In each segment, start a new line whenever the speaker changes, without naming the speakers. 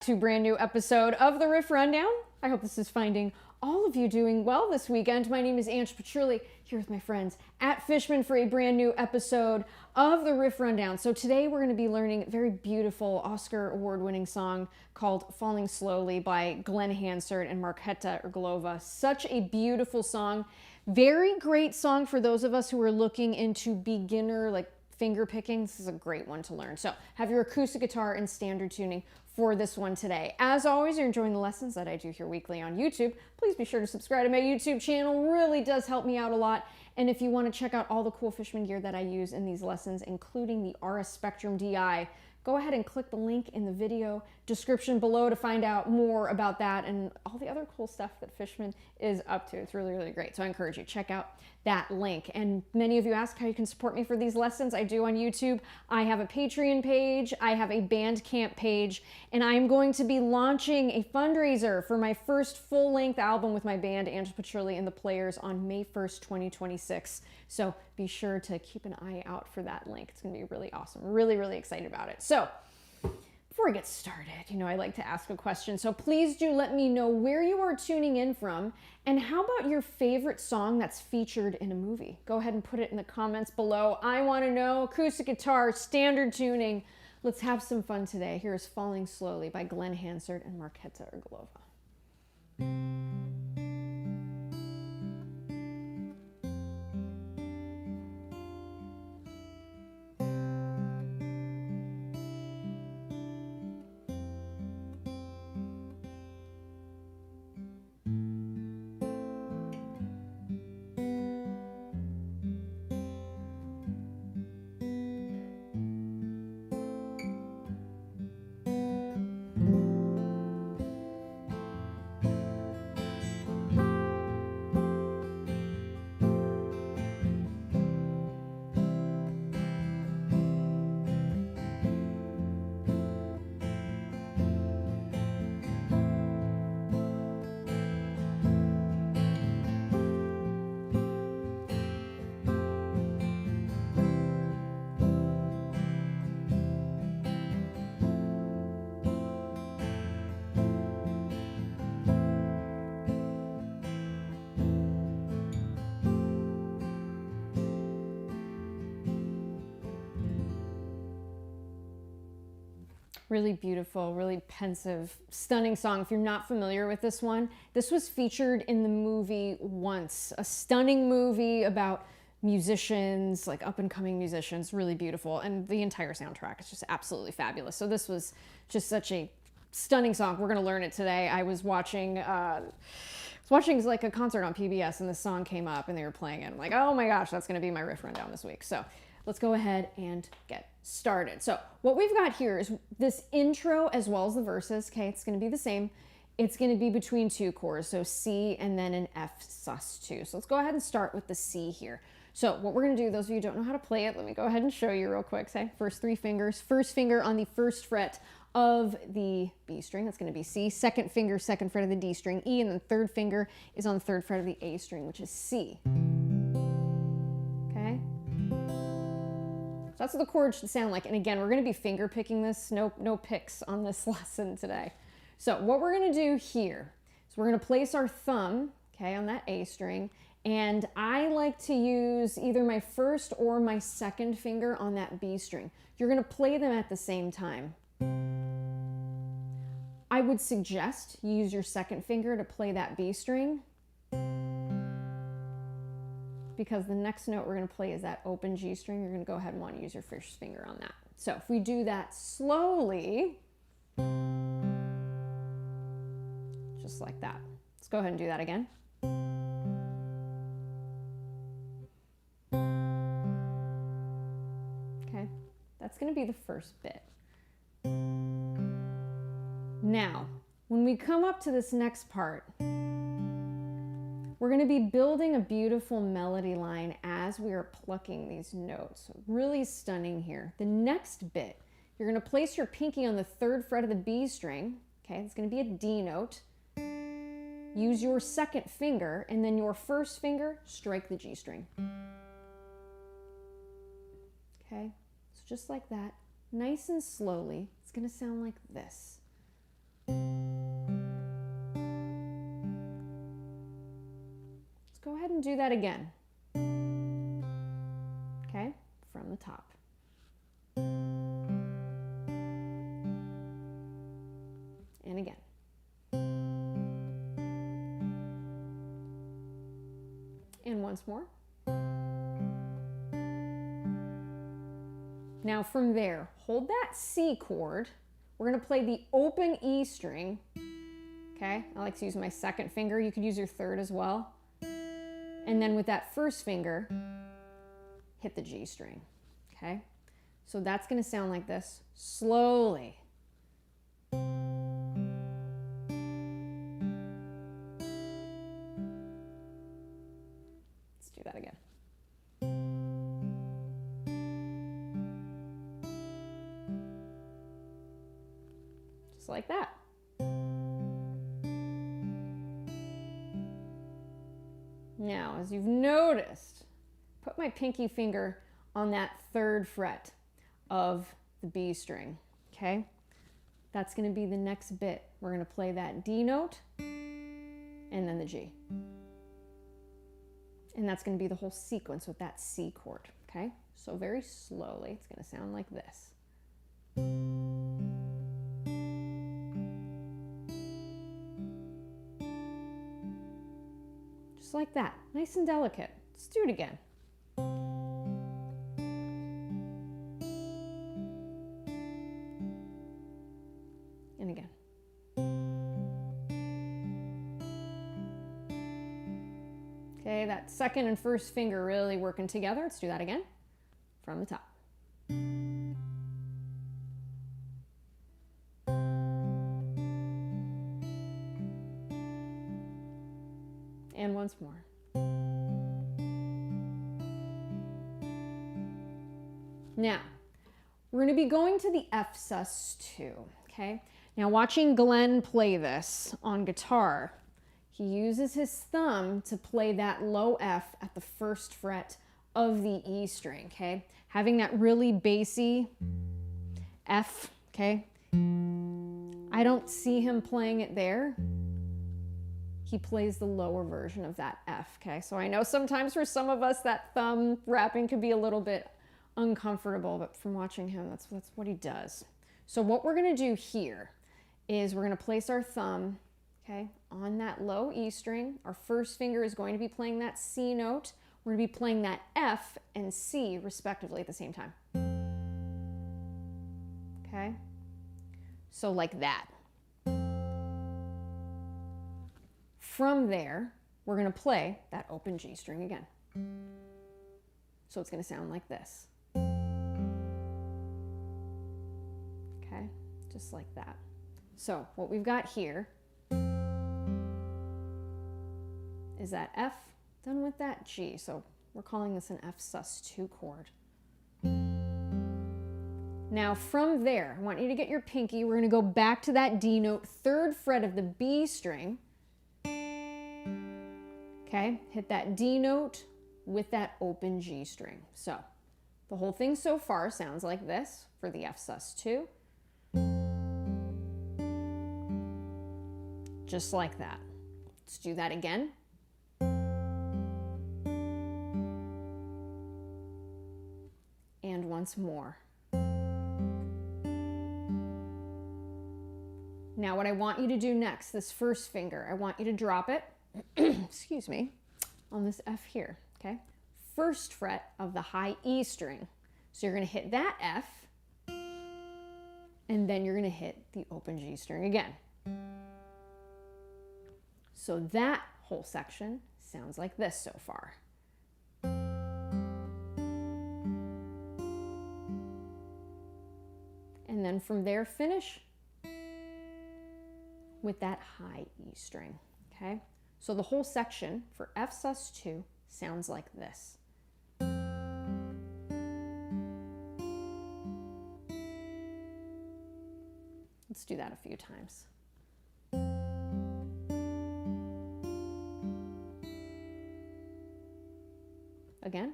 To a brand new episode of the Riff Rundown. I hope this is finding all of you doing well this weekend. My name is Petrilli, here with my friends at Fishman for a brand new episode of the Riff Rundown. So today we're going to be learning a very beautiful Oscar award-winning song called Falling Slowly by Glen Hansard and Marketa Irglova. Such a beautiful song. Very great song for those of us who are looking into beginner, finger picking. This is a great one to learn. So have your acoustic guitar in standard tuning for this one today. As always, you're enjoying the lessons that I do here weekly on YouTube. Please be sure to subscribe to my YouTube channel. Really does help me out a lot. And if you want to check out all the cool Fishman gear that I use in these lessons, including the RS Spectrum DI, go ahead and click the link in the video description below to find out more about that and all the other cool stuff that Fishman is up to. It's really, really great. So I encourage you to check out that link. And many of you ask how you can support me for these lessons. I do on YouTube. I have a Patreon page, I have a Bandcamp page, and I'm going to be launching a fundraiser for my first full-length album with my band, Petrilli and the Players, on May 1st, 2026. So be sure to keep an eye out for that link. It's going to be really awesome. Really, really excited about it. So before we get started, I like to ask a question. So please do let me know where you are tuning in from, and how about your favorite song that's featured in a movie? Go ahead and put it in the comments below. I want to know. Acoustic guitar, standard tuning. Let's have some fun today. Here's Falling Slowly by Glen Hansard and Marketa Irglova. Really beautiful, really pensive, stunning song. If you're not familiar with this one, this was featured in the movie Once, a stunning movie about musicians, up-and-coming musicians, really beautiful. And the entire soundtrack is just absolutely fabulous. So this was just such a stunning song. We're gonna learn it today. I was watching a concert on PBS, and this song came up and they were playing it. I'm like, oh my gosh, that's gonna be my riff rundown this week. So let's go ahead and get started. So what we've got here is this intro as well as the verses. Okay, it's going to be the same. It's going to be between two chords, so C and then an F sus2. So let's go ahead and start with the C here. So what we're going to do, those of you who don't know how to play it, let me go ahead and show you real quick. Say first three fingers, first finger on the first fret of the B string, that's going to be C. Second finger, second fret of the D string, E, and then third finger is on the third fret of the A string, which is C. Okay. That's what the chord should sound like. And again, we're going to be finger picking this. No picks on this lesson today. So what we're going to do here is we're going to place our thumb, okay, on that A string. And I like to use either my first or my second finger on that B string. You're going to play them at the same time. I would suggest you use your second finger to play that B string, because the next note we're going to play is that open G string. You're going to go ahead and want to use your first finger on that. So if we do that slowly, just like that. Let's go ahead and do that again. Okay, that's going to be the first bit. Now, when we come up to this next part, we're going to be building a beautiful melody line as we are plucking these notes. Really stunning here. The next bit, you're going to place your pinky on the third fret of the B string. Okay, it's going to be a D note. Use your second finger, and then your first finger, strike the G string. Okay, so just like that, nice and slowly, it's going to sound like this. and do that again. Okay, from the top. And again. And once more. Now from there, hold that C chord. We're going to play the open E string. Okay, I like to use my second finger. You could use your third as well. And then with that first finger, hit the G string. Okay, so that's going to sound like this slowly. Let's do that again. Just like that. Now, as you've noticed, put my pinky finger on that third fret of the B string, okay? That's going to be the next bit. We're going to play that D note and then the G. And that's going to be the whole sequence with that C chord, okay? So very slowly, it's going to sound like this. Just like that, nice and delicate. Let's do it again. And again. Okay, that second and first finger really working together. Let's do that again from the top. And once more. Now, we're going to be going to the F sus2, okay? Now, watching Glen play this on guitar, he uses his thumb to play that low F at the first fret of the E string, okay? Having that really bassy F, okay? I don't see him playing it there. He plays the lower version of that F, okay? So I know sometimes for some of us that thumb wrapping could be a little bit uncomfortable, but from watching him, that's what he does. So what we're gonna do here is we're gonna place our thumb, okay, on that low E string. Our first finger is going to be playing that C note. We're gonna be playing that F and C respectively at the same time. Okay? So like that. From there, we're going to play that open G string again. So it's going to sound like this. Okay, just like that. So what we've got here is that F done with that G. So we're calling this an F sus2 chord. Now from there, I want you to get your pinky. We're going to go back to that D note, third fret of the B string. Okay, hit that D note with that open G string. So the whole thing so far sounds like this for the F sus2. Just like that. Let's do that again. And once more. Now what I want you to do next, this first finger, I want you to drop it, excuse me, on this F here, okay? First fret of the high E string. So you're gonna hit that F, and then you're gonna hit the open G string again. So that whole section sounds like this so far. And then from there, finish with that high E string, okay? So the whole section for F sus2 sounds like this. Let's do that a few times. Again.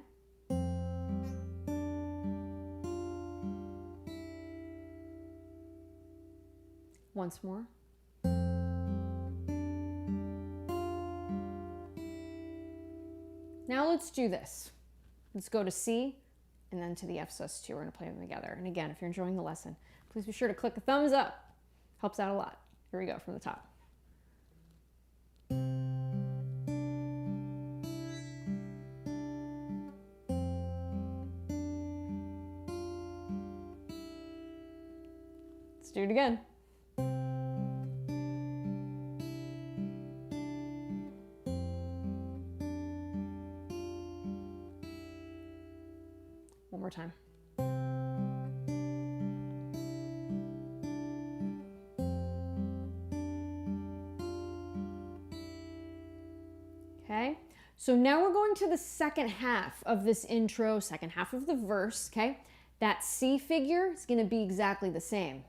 Once more. Now let's do this. Let's go to C and then to the F sus2. We're gonna play them together. And again, if you're enjoying the lesson, please be sure to click a thumbs up. Helps out a lot. Here we go from the top. Let's do it again. One more time. Okay, so now we're going to the second half of this intro, second half of the verse, okay? That C figure is going to be exactly the same.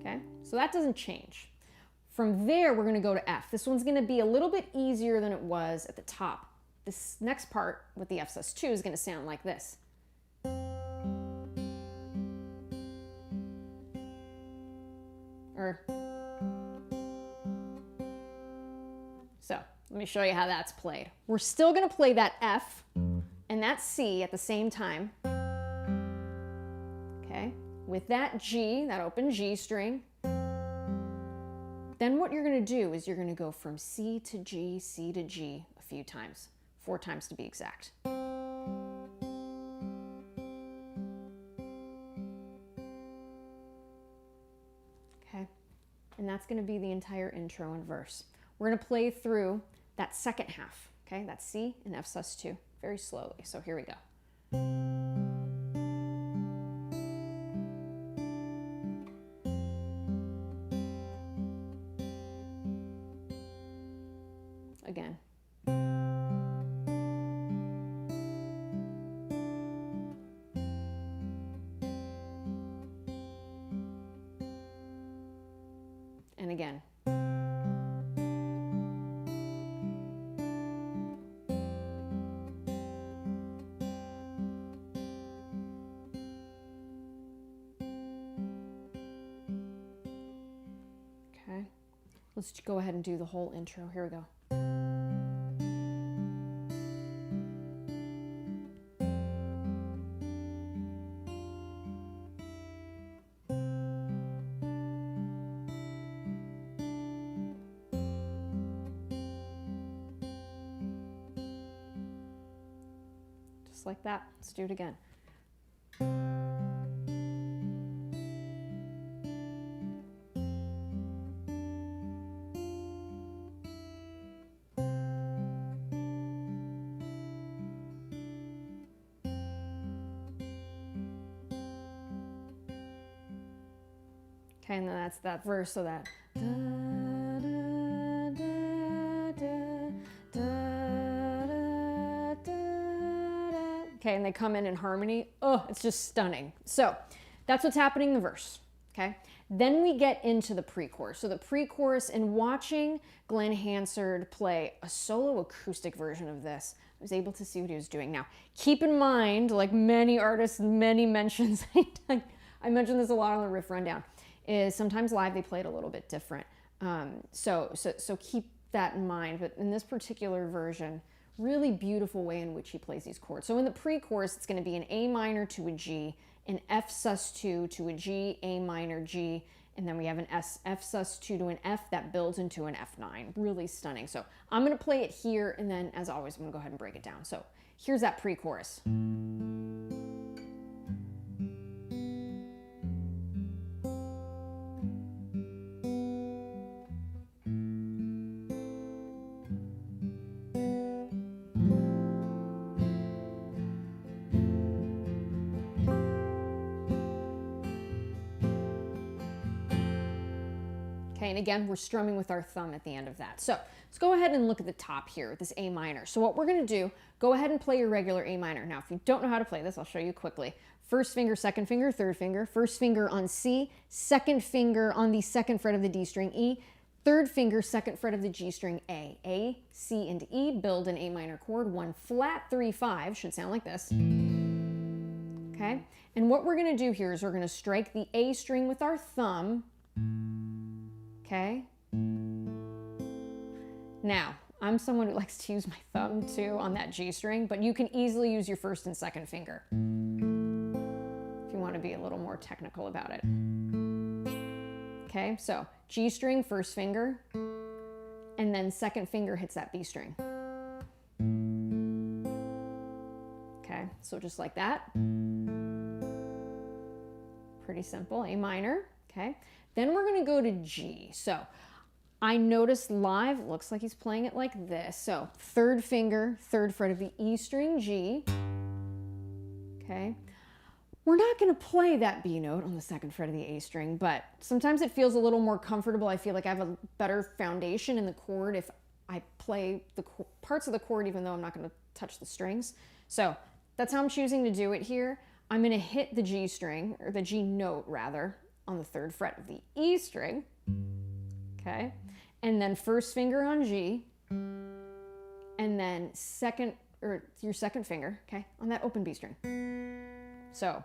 Okay, so that doesn't change. From there, we're going to go to F. This one's going to be a little bit easier than it was at the top. This next part with the F sus2 is going to sound like this. So let me show you how that's played. We're still going to play that F and that C at the same time. Okay, with that G, that open G string. Then what you're going to do is you're going to go from C to G a few times, 4 times to be exact. Okay, and that's going to be the entire intro and verse. We're going to play through that second half, okay, that's C and F sus2, very slowly. So here we go. Again. And again. Okay. Let's go ahead and do the whole intro. Here we go. Just like that. Let's do it again. Okay, and then that's that verse, so that. Okay, and they come in harmony. Oh, it's just stunning. So that's what's happening in the verse, okay? Then we get into the pre-chorus. So the pre-chorus, and watching Glen Hansard play a solo acoustic version of this, I was able to see what he was doing. Now, keep in mind, like many artists, many mentions, I mentioned this a lot on the riff rundown, is sometimes live they play it a little bit different. So keep that in mind. But in this particular version, really beautiful way in which he plays these chords. So in the pre-chorus, it's going to be an A minor to a G, an F sus2 to a G, A minor, G, and then we have an F sus2 to an F that builds into an F9. Really stunning. So I'm going to play it here, and then as always, I'm going to go ahead and break it down. So here's that pre-chorus. Okay, and again, we're strumming with our thumb at the end of that. So let's go ahead and look at the top here with this A minor. So what we're going to do, go ahead and play your regular A minor. Now, if you don't know how to play this, I'll show you quickly. First finger, second finger, third finger. First finger on C, second finger on the second fret of the D string, E. Third finger, second fret of the G string, A. A, C, and E build an A minor chord. 1 flat, 3, 5, should sound like this. Okay, and what we're going to do here is we're going to strike the A string with our thumb. Okay, Now, I'm someone who likes to use my thumb too on that G string, but you can easily use your first and second finger if you want to be a little more technical about it. Okay, so G string, first finger, and then second finger hits that B string. Okay, so just like that. Pretty simple, A minor, okay? Then we're gonna go to G. So I noticed live, it looks like he's playing it like this. So third finger, third fret of the E string, G, okay? We're not gonna play that B note on the second fret of the A string, but sometimes it feels a little more comfortable. I feel like I have a better foundation in the chord if I play the parts of the chord, even though I'm not gonna touch the strings. So that's how I'm choosing to do it here. I'm gonna hit the G string, or the G note rather, on the third fret of the E string, okay? And then first finger on G, and then your second finger, okay, on that open B string. So,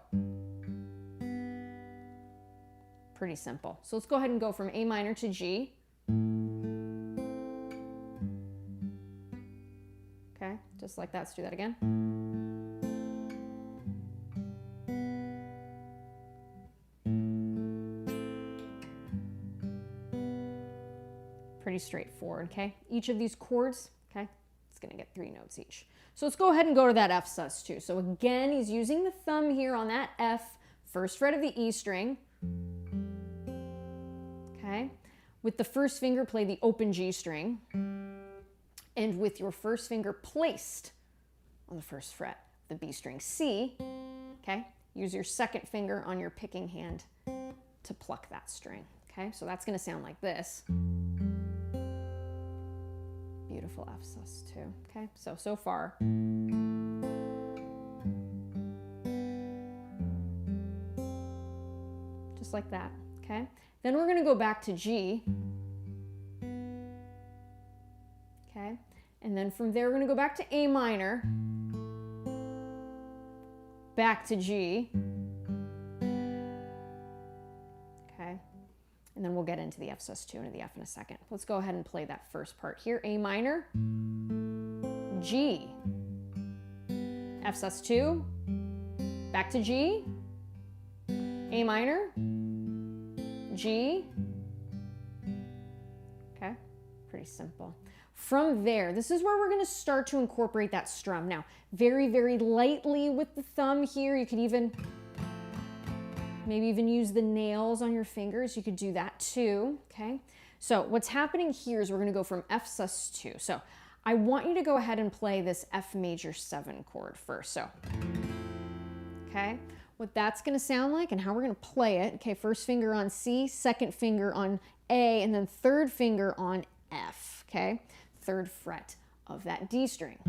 pretty simple. So let's go ahead and go from A minor to G. Okay, just like that. Let's do that again. Pretty straightforward, okay? Each of these chords, okay, it's gonna get 3 notes each. So let's go ahead and go to that F sus2. So again, he's using the thumb here on that F, first fret of the E string, okay? With the first finger, play the open G string, and with your first finger placed on the first fret of the B string, C, okay? Use your second finger on your picking hand to pluck that string, okay? So that's gonna sound like this. Beautiful F sus2, okay? So far. Just like that, okay? Then we're gonna go back to G, okay? And then from there, we're gonna go back to A minor, back to G, okay? And then we'll get into the F sus2 and the F in a second. Let's go ahead and play that first part here. A minor, G, F sus2, back to G, A minor, G, okay? Pretty simple. From there, this is where we're gonna start to incorporate that strum. Now, very, very lightly with the thumb here. You could maybe even use the nails on your fingers. You could do that too, okay? So what's happening here is we're gonna go from F sus2. So I want you to go ahead and play this F major 7 chord first, so. Okay, what that's gonna sound like and how we're gonna play it. Okay, first finger on C, second finger on A, and then third finger on F, okay? Third fret of that D string.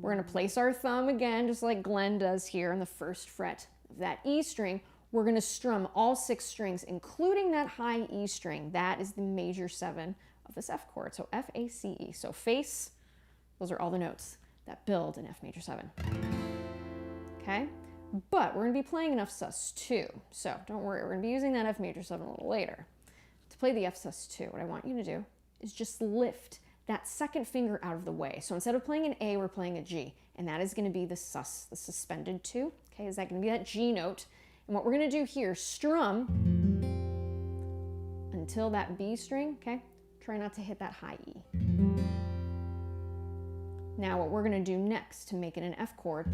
We're gonna place our thumb again, just like Glen does here on the first fret of that E string. We're gonna strum all 6 strings, including that high E string. That is the major 7 of this F chord, so F, A, C, E. So face, those are all the notes that build an F major 7. Okay, but we're gonna be playing an F sus2, so don't worry, we're gonna be using that F major 7 a little later. To play the F sus2, what I want you to do is just lift that second finger out of the way. So instead of playing an A, we're playing a G, and that is gonna be the sus, the suspended 2. Okay, is that gonna be that G note? And what we're gonna do here, strum until that B string, okay? Try not to hit that high E. Now what we're gonna do next to make it an F chord,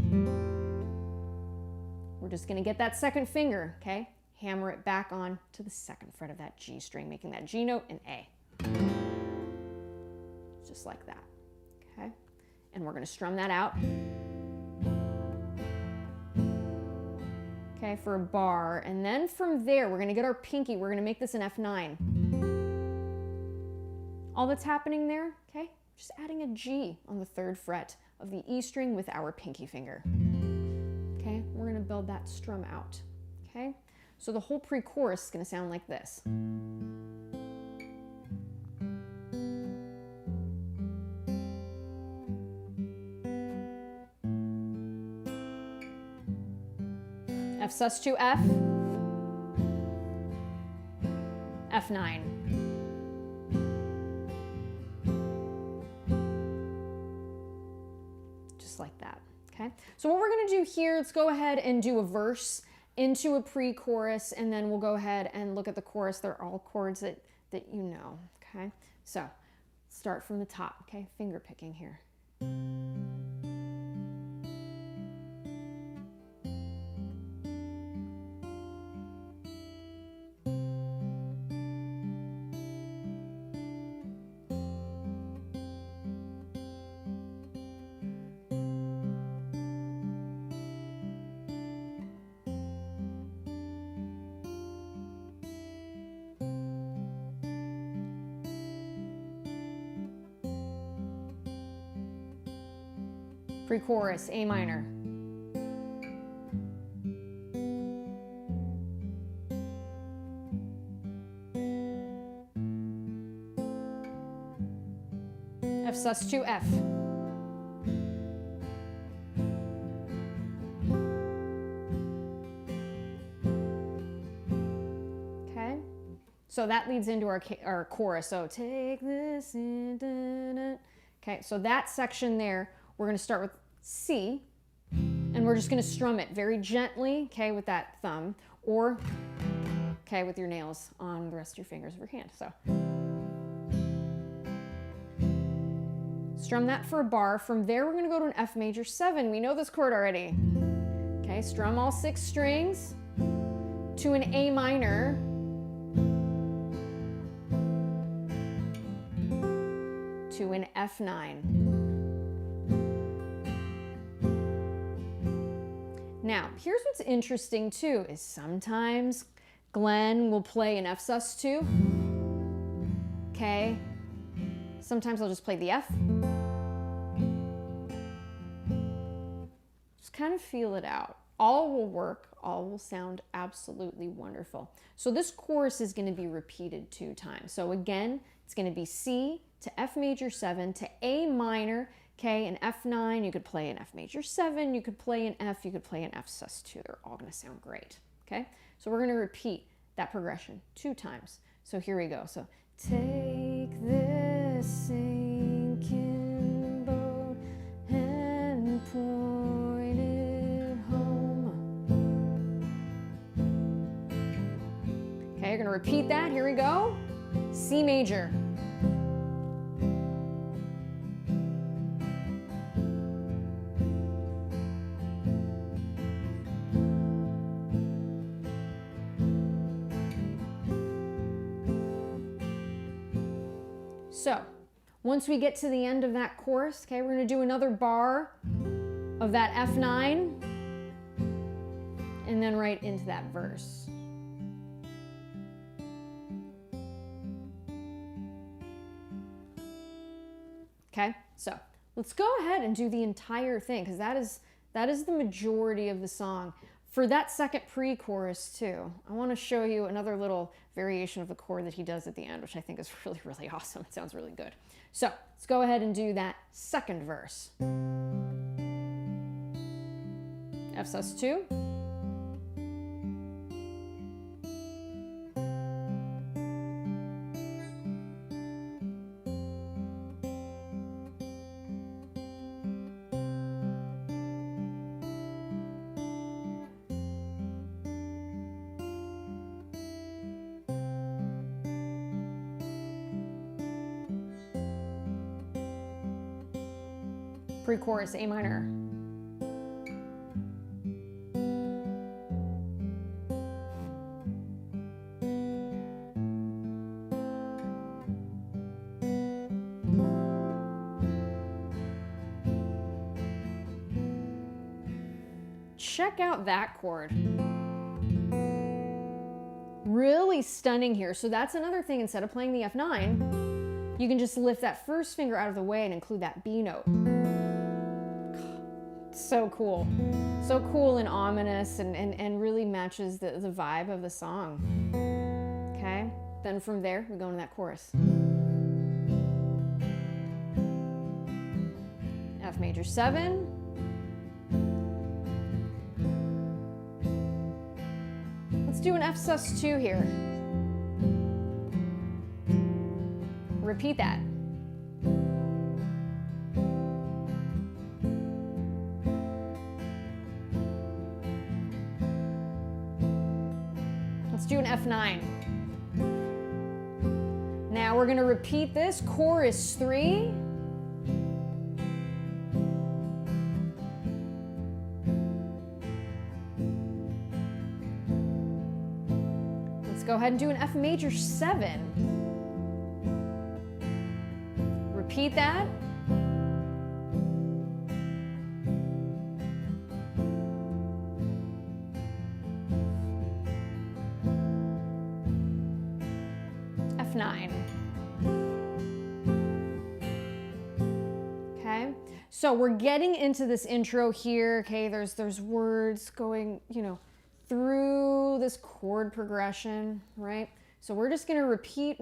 we're just gonna get that second finger, okay? Hammer it back on to the second fret of that G string, making that G note an A. Just like that, okay? And we're gonna strum that out. Okay, for a bar, and then from there, we're gonna get our pinky, we're gonna make this an F9. All that's happening there, okay, just adding a G on the third fret of the E string with our pinky finger. Okay, we're gonna build that strum out, okay? So the whole pre-chorus is gonna sound like this. F sus2 F, F9. to do here, let's go ahead and do a verse into a pre-chorus, and then we'll go ahead and look at the chorus. They're all chords that you know, okay? So start from the top, okay? Finger picking here. Pre-chorus, A minor. F sus2 F. Okay, so that leads into our chorus. So take this in, da, da. Okay, so that section there, we're going to start with C, and we're just going to strum it very gently, okay, with that thumb, or, okay, with your nails on the rest of your fingers of your hand. So strum that for a bar. From there, we're going to go to an F major 7. We know this chord already. Okay, strum all 6 strings to an A minor, to an F9. Now, here's what's interesting too, is sometimes Glen will play an F sus2, okay? Sometimes I'll just play the F. Just kind of feel it out. All will work, all will sound absolutely wonderful. So this chorus is going to be repeated 2 times. So again, it's going to be C to F major 7 to A minor, okay, an F9, you could play an F major 7, you could play an F, you could play an F sus2. They're all going to sound great, okay? So we're going to repeat that progression 2 times. So here we go. So take this sinking boat and point it home. Okay, you're going to repeat that. Here we go. C major. So once we get to the end of that chorus, okay, we're going to do another bar of that F9 and then right into that verse. Okay, so let's go ahead and do the entire thing, because that is the majority of the song. For that second pre-chorus too, I want to show you another little variation of the chord that he does at the end, which I think is really, really awesome. It sounds really good. So let's go ahead and do that second verse. F sus2. Pre-chorus, A minor. Check out that chord. Really stunning here. So that's another thing. Instead of playing the F9, you can just lift that first finger out of the way and include that B note. So cool. So cool and ominous, and really matches the vibe of the song. Okay? Then from there, we go into that chorus. F major 7. Let's do an F sus2 here. Repeat that. Let's do an F9. Now we're gonna repeat this, chorus 3. Let's go ahead and do an F major 7. Repeat that. F9. Okay, so we're getting into this intro here. Okay, there's words going, through this chord progression, right? So we're just gonna repeat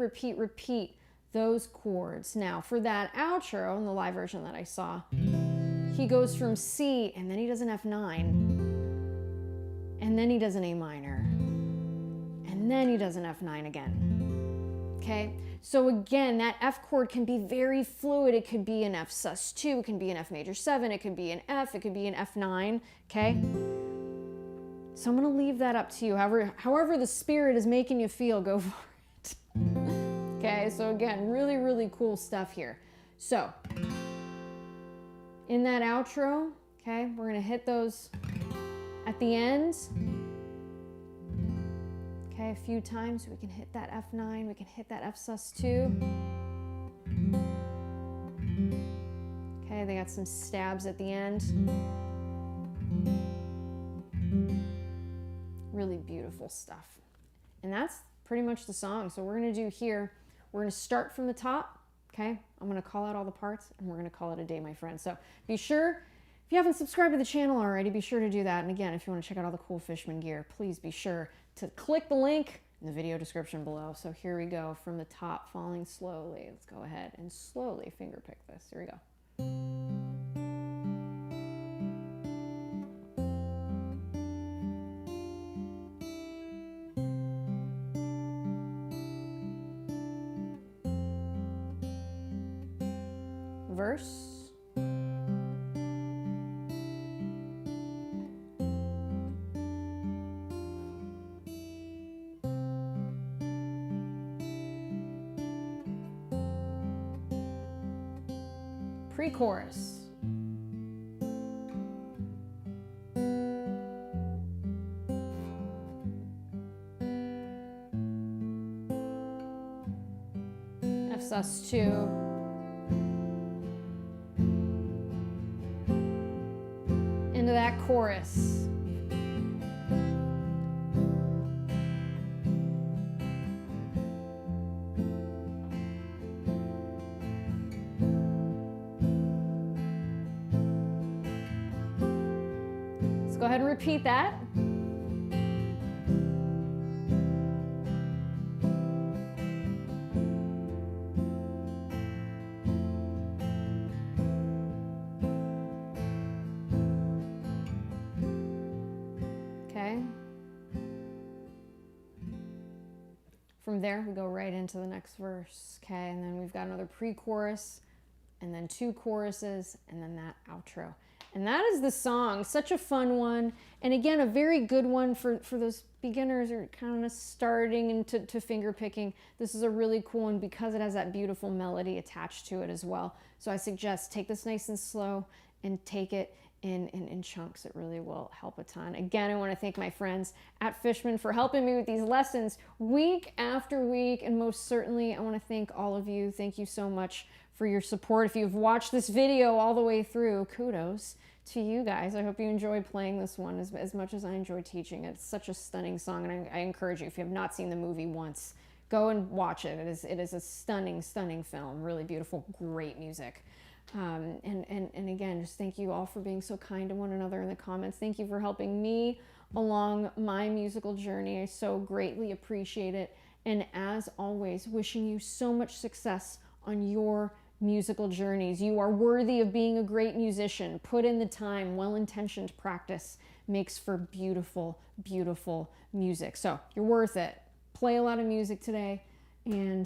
those chords. Now for that outro in the live version that I saw, he goes from C and then he does an F9 and then he does an A minor and then he does an F9 again. Okay, so again, that F chord can be very fluid. It could be an F sus2, it can be an F major 7, it could be an F, it could be an F9, okay? So I'm gonna leave that up to you. However the spirit is making you feel, go for it. Okay, so again, really, really cool stuff here. So, in that outro, okay, we're gonna hit those at the end. Okay, a few times we can hit that F9, we can hit that F sus2. Okay, they got some stabs at the end. Really beautiful stuff. And that's pretty much the song. So we're gonna do here, we're gonna start from the top, okay? I'm gonna call out all the parts and we're gonna call it a day, my friends. So be sure, if you haven't subscribed to the channel already, be sure to do that. And again, if you wanna check out all the cool Fishman gear, please be sure to click the link in the video description below. So here we go, from the top, falling slowly. Let's go ahead and slowly finger pick this. Here we go. Verse. Pre-chorus. F sus2. Into that chorus. Let's go ahead and repeat that. Okay. From there, we go right into the next verse. Okay, and then we've got another pre-chorus, and then 2 choruses, and then that outro. And that is the song. Such a fun one. And again, a very good one for those beginners who are kind of starting into finger picking. This is a really cool one because it has that beautiful melody attached to it as well. So I suggest take this nice and slow and take it in chunks. It really will help a ton. Again, I want to thank my friends at Fishman for helping me with these lessons week after week. And most certainly, I want to thank all of you. Thank you so much for your support. If you've watched this video all the way through, kudos to you guys. I hope you enjoyed playing this one as much as I enjoyed teaching it. It's such a stunning song, and I encourage you, if you have not seen the movie once, go and watch it. It is a stunning, stunning film. Really beautiful, great music. And again, just thank you all for being so kind to one another in the comments. Thank you for helping me along my musical journey. I so greatly appreciate it. And as always, wishing you so much success on your musical journeys. You are worthy of being a great musician. Put in the time. Well-intentioned practice makes for beautiful, beautiful music. So you're worth it. Play a lot of music today, and